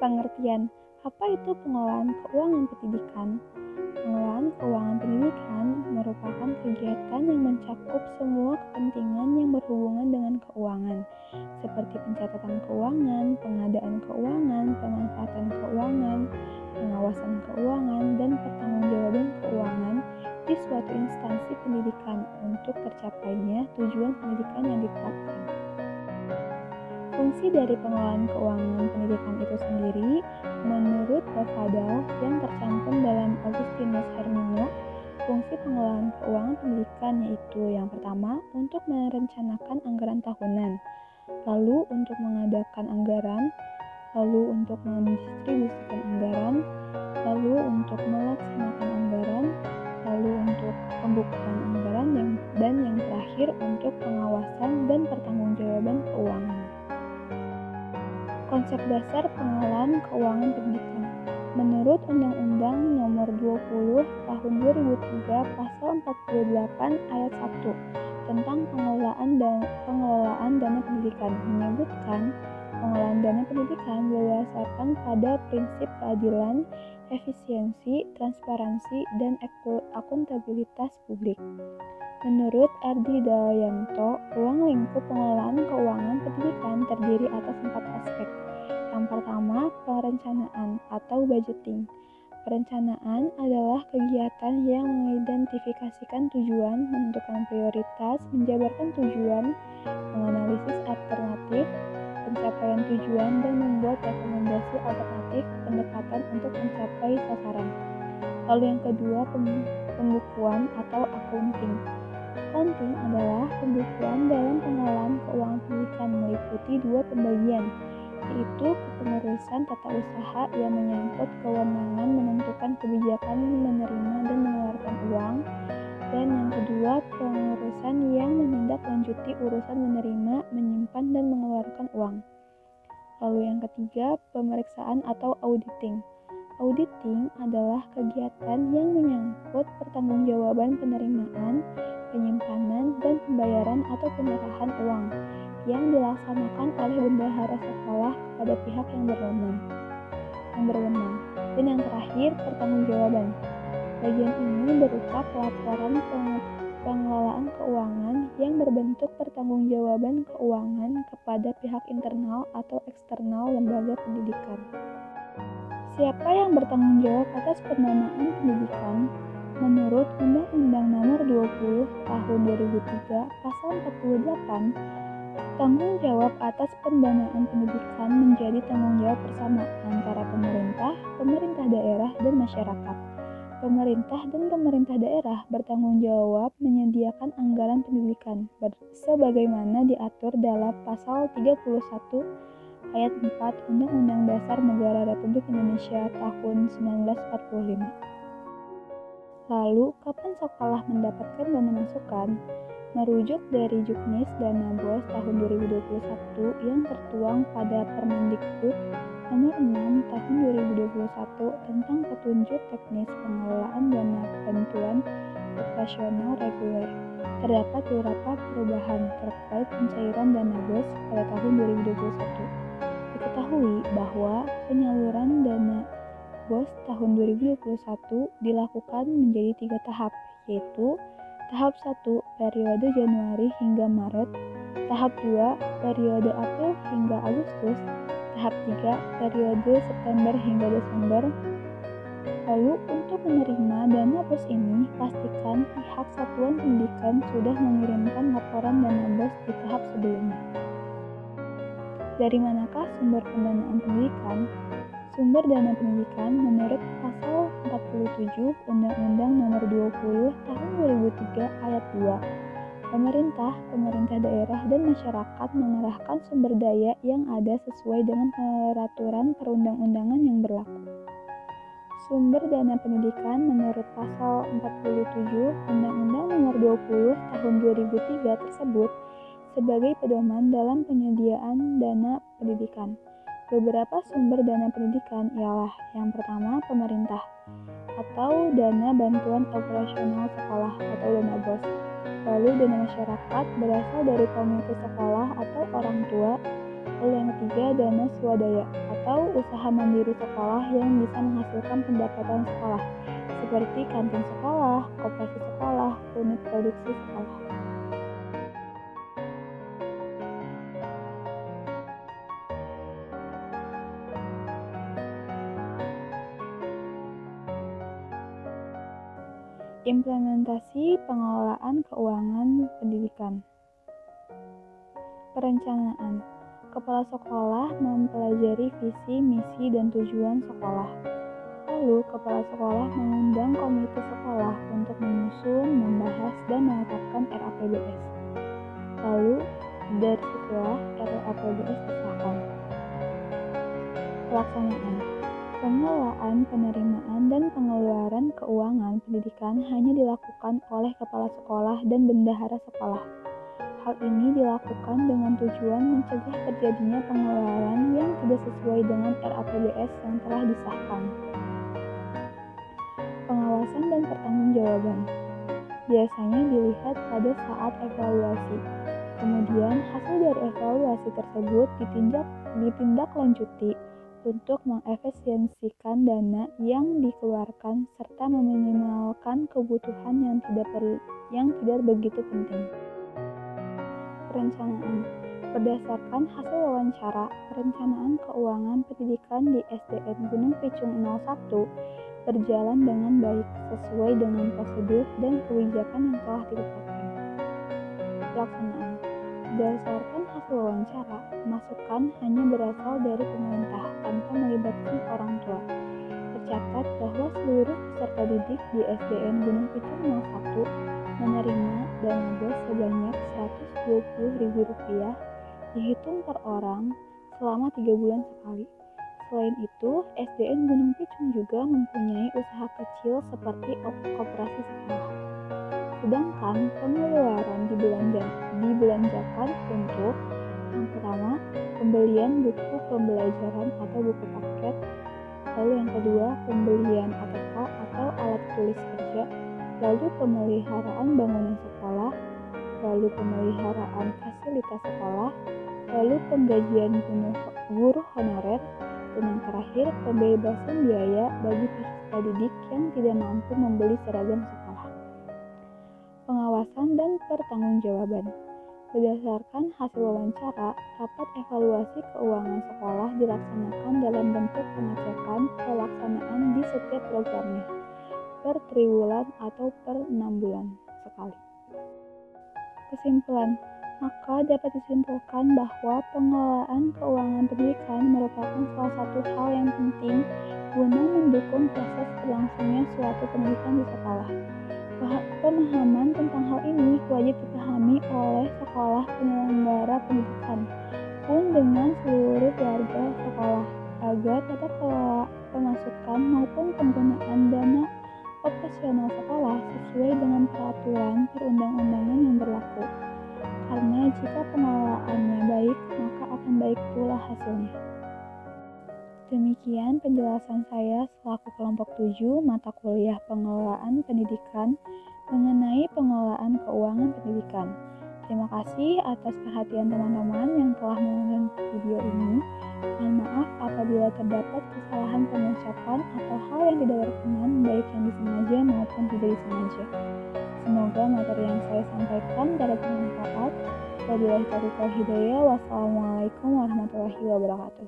Pengertian, apa itu pengelolaan keuangan pendidikan? Pengelolaan keuangan pendidikan merupakan kegiatan yang mencakup semua kepentingan yang berhubungan dengan keuangan, seperti pencatatan keuangan, pengadaan keuangan, pemanfaatan keuangan, pengawasan keuangan, dan pertanggungjawaban keuangan di suatu instansi pendidikan untuk tercapainya tujuan pendidikan yang ditetapkan. Fungsi dari pengelolaan keuangan pendidikan itu sendiri, menurut Bavadal yang tercantum dalam Augustinus Herminio, fungsi pengelolaan keuangan pendidikan yaitu yang pertama, untuk merencanakan anggaran tahunan, lalu untuk mengadakan anggaran, lalu untuk mendistribusikan anggaran, lalu untuk melaksanakan anggaran, lalu untuk pembukuan anggaran, dan yang terakhir untuk pengawasan dan pertanggungjawaban keuangan. Konsep dasar pengelolaan keuangan pendidikan. Menurut Undang-Undang Nomor 20 Tahun 2003 Pasal 48 Ayat 1 tentang pengelolaan dana pendidikan menyebutkan pengelolaan dana pendidikan berdasarkan pada prinsip keadilan, efisiensi, transparansi, dan akuntabilitas publik. Menurut Ardi Dayanto, ruang lingkup pengelolaan keuangan pendidikan terdiri atas 4 aspek. Yang pertama, perencanaan atau budgeting. Perencanaan adalah kegiatan yang mengidentifikasikan tujuan, menentukan prioritas, menjabarkan tujuan, menganalisis alternatif pencapaian tujuan, dan membuat rekomendasi alternatif pendekatan untuk mencapai sasaran. Lalu yang kedua, pembukuan atau accounting. Accounting adalah pembukuan dalam pengelolaan keuangan pendidikan meliputi 2 pembagian, yaitu kepengurusan tata usaha yang menyangkut kewenangan menentukan kebijakan menerima dan mengeluarkan uang, dan yang kedua pengurusan yang menindaklanjuti urusan menerima, menyimpan, dan mengeluarkan uang. Lalu yang ketiga, pemeriksaan atau auditing. Auditing adalah kegiatan yang menyangkut pertanggungjawaban penerimaan, penyimpanan, dan pembayaran atau penyerahan uang yang dilaksanakan oleh bendahara sekolah kepada pihak yang berwenang. Dan yang terakhir, pertanggungjawaban. Bagian ini berupa pelaporan pengelolaan keuangan yang berbentuk pertanggungjawaban keuangan kepada pihak internal atau eksternal lembaga pendidikan. Siapa yang bertanggung jawab atas pendanaan pendidikan? Menurut Undang-Undang Nomor 20 Tahun 2003 Pasal 48, tanggung jawab atas pendanaan pendidikan menjadi tanggung jawab bersama antara pemerintah, pemerintah daerah, dan masyarakat. Pemerintah dan pemerintah daerah bertanggung jawab menyediakan anggaran pendidikan sebagaimana diatur dalam Pasal 31 Ayat 4 Undang-Undang Dasar Negara Republik Indonesia tahun 1945. Lalu, kapan sekolah mendapatkan dana masukan? Merujuk dari Juknis Dana BOS tahun 2021 yang tertuang pada Permendikbud Nomor 6 Tahun 2021 tentang petunjuk teknis pengelolaan dana bantuan operasional reguler, terdapat beberapa perubahan terkait pencairan dana BOS pada tahun 2021. Diketahui bahwa penyaluran dana BOS tahun 2021 dilakukan menjadi 3 tahap, yaitu tahap 1 periode Januari hingga Maret, tahap 2 periode April hingga Agustus, tahap 3 periode September hingga Desember. Lalu untuk menerima dana BOS ini, pastikan pihak satuan pendidikan sudah mengirimkan laporan dana BOS di tahap sebelumnya. Dari manakah sumber pendanaan pendidikan? Sumber dana pendidikan menurut Pasal 47 Undang-Undang Nomor 20 Tahun 2003 Ayat 2. Pemerintah daerah, dan masyarakat mengerahkan sumber daya yang ada sesuai dengan peraturan perundang-undangan yang berlaku. Sumber dana pendidikan menurut Pasal 47 Undang-Undang Nomor 20 Tahun 2003 tersebut sebagai pedoman dalam penyediaan dana pendidikan. Beberapa sumber dana pendidikan ialah yang pertama pemerintah atau dana bantuan operasional sekolah atau dana BOS. Lalu dana masyarakat berasal dari komite sekolah atau orang tua. Lalu yang ketiga juga dana swadaya atau usaha mandiri sekolah yang bisa menghasilkan pendapatan sekolah, seperti kantin sekolah, koperasi sekolah, unit produksi sekolah. Implementasi pengelolaan keuangan pendidikan. Perencanaan. Kepala sekolah mempelajari visi, misi, dan tujuan sekolah. Lalu, kepala sekolah mengundang komite sekolah untuk menyusun, membahas, dan menetapkan RAPBS. Lalu, dari situlah RAPBS disahkan. Pelaksanaan. Pengelolaan, penerimaan, dan pengeluaran keuangan pendidikan hanya dilakukan oleh kepala sekolah dan bendahara sekolah. Hal ini dilakukan dengan tujuan mencegah terjadinya pengeluaran yang tidak sesuai dengan RAPBS yang telah disahkan. Pengawasan dan pertanggungjawaban biasanya dilihat pada saat evaluasi. Kemudian hasil dari evaluasi tersebut ditindaklanjuti untuk mengefisiensikan dana yang dikeluarkan serta meminimalkan kebutuhan yang tidak begitu penting. Perencanaan. Berdasarkan hasil wawancara, perencanaan keuangan pendidikan di SDN Gunung Picung 01 berjalan dengan baik sesuai dengan prosedur dan kebijakan yang telah ditetapkan. Pelaksanaan. Berdasarkan hasil wawancara, masukan hanya berasal dari pemerintah tanpa melibatkan orang tua. Tercatat bahwa seluruh peserta didik di SDN Gunung Picung 01 menerima dana BOS sebanyak Rp120.000 dihitung per orang selama 3 bulan sekali. Selain itu, SDN Gunung Picung juga mempunyai usaha kecil seperti koperasi sekolah. Sedangkan pengeluaran dibelanjakan untuk yang pertama, pembelian buku pembelajaran atau buku paket, lalu yang kedua, pembelian ATK atau alat tulis kerja, lalu pemeliharaan bangunan sekolah, lalu pemeliharaan fasilitas sekolah, lalu penggajian guru honorer, dan yang terakhir, pembebasan biaya bagi peserta didik yang tidak mampu membeli seragam sekolah. Pengawasan dan pertanggungjawaban. Berdasarkan hasil wawancara, rapat evaluasi keuangan sekolah dilaksanakan dalam bentuk pengecekan pelaksanaan di setiap programnya, per triwulan atau per 6 bulan sekali. Kesimpulan, maka dapat disimpulkan bahwa pengelolaan keuangan pendidikan merupakan salah satu hal yang penting guna mendukung proses berlangsungnya suatu pendidikan di sekolah. Pemahaman tentang hal ini wajib dipahami oleh sekolah penyelenggara pendidikan pun dengan seluruh warga sekolah agar tata kelola pemasukan maupun penggunaan dana operasional sekolah sesuai dengan peraturan perundang-undangan yang berlaku. Karena jika pengelolaannya baik, maka akan baik pula hasilnya. Demikian penjelasan saya selaku kelompok 7 mata kuliah pengelolaan pendidikan mengenai pengelolaan keuangan pendidikan. Terima kasih atas perhatian teman-teman yang telah menonton video ini. Mohon maaf apabila terdapat kesalahan pengucapan atau hal yang tidak berkenan baik yang disengaja maupun tidak disengaja. Semoga materi yang saya sampaikan dapat bermanfaat. Wabillahi taufiq wal hidayah. Wassalamualaikum warahmatullahi wabarakatuh.